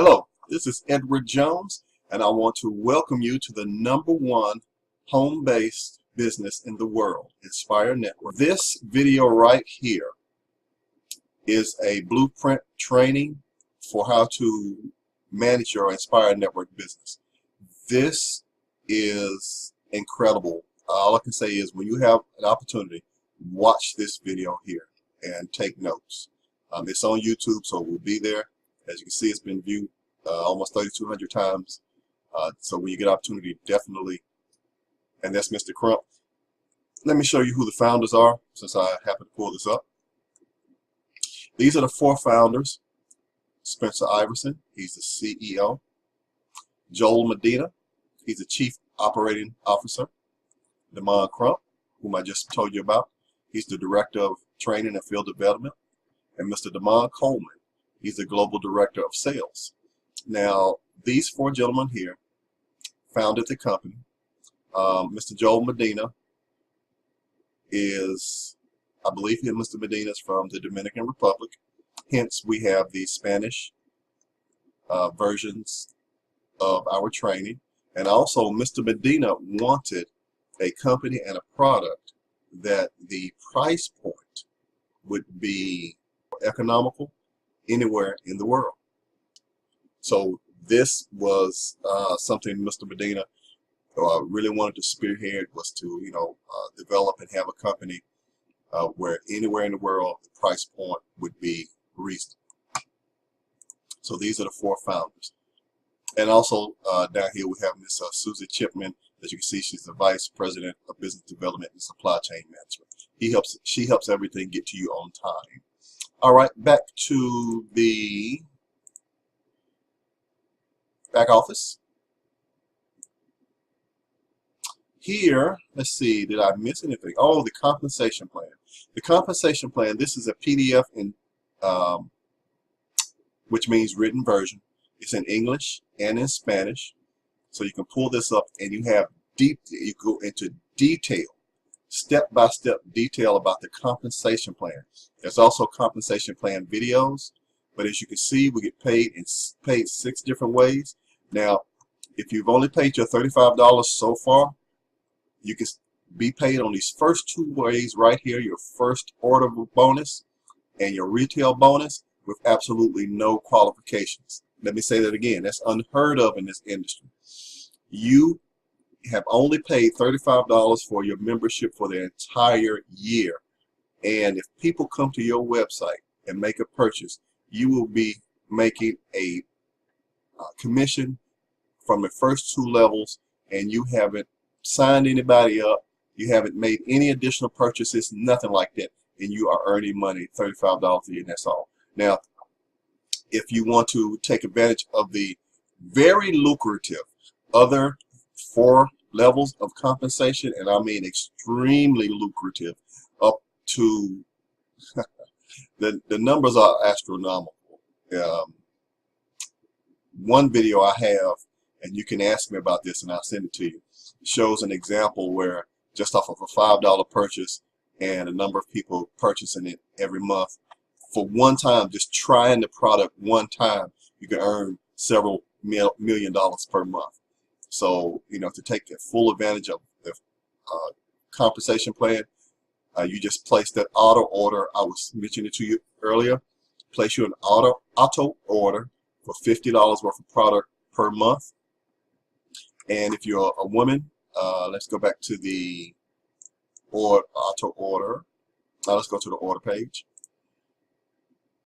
Hello, this is Edward Jones, and I want to welcome you to the #1 home-based business in the world, Inspire Network. This video right here is a blueprint training for how to manage your Inspire Network business. This is incredible. All I can say is when you have an opportunity, watch this video here and take notes. It's on YouTube, so it will be there. As you can see, it's been viewed almost 3,200 times. So when you get an opportunity, definitely. And that's Mr. Crump. Let me show you who the founders are, since I happen to pull this up. These are the 4 founders. Spencer Iverson, he's the CEO. Joel Medina, he's the Chief Operating Officer. Damon Crump, whom I just told you about, he's the Director of Training and Field Development. And Mr. Damon Coleman, he's the Global Director of Sales. Now, these 4 gentlemen here founded the company. Mr. Joel Medina is, I believe Mr. Medina is from the Dominican Republic. Hence, we have the Spanish versions of our training. And also, Mr. Medina wanted a company and a product that the price point would be economical anywhere in the world. So this was something Mr. Medina really wanted to spearhead, was to develop and have a company where anywhere in the world the price point would be reasonable. So these are the 4 founders. And also down here we have Miss Susie Chipman. As you can see, she's the Vice President of Business Development and Supply Chain Management. She helps everything get to you on time. All right, back to the back office. Here, let's see, did I miss anything? Oh, the compensation plan. The compensation plan, this is a PDF, which means written version. It's in English and in Spanish. So you can pull this up and you go into detail, step-by-step detail about the compensation plan. There's also compensation plan videos, but as you can see, we get paid 6 different ways. Now, if you've only paid your $35 so far, you can be paid on these first 2 ways right here, your first order bonus and your retail bonus, with absolutely no qualifications. Let me say that again. That's unheard of in this industry. You have only paid $35 for your membership for the entire year. And if people come to your website and make a purchase, you will be making a commission from the first 2 levels, and you haven't signed anybody up, you haven't made any additional purchases, nothing like that, and you are earning money, $35 a year, and that's all. Now, if you want to take advantage of the very lucrative other 4 levels of compensation, and I mean extremely lucrative, up to the numbers are astronomical. One video I have, and you can ask me about this and I'll send it to you, shows an example where just off of a $5 purchase and a number of people purchasing it every month, for one time, just trying the product one time, you can earn several $1 million per month. So, to take full advantage of the compensation plan, you just place that auto order. I was mentioning to you earlier. Place you an auto order for $50 worth of product per month. And if you're a woman, let's go back to the auto order. Now let's go to the order page.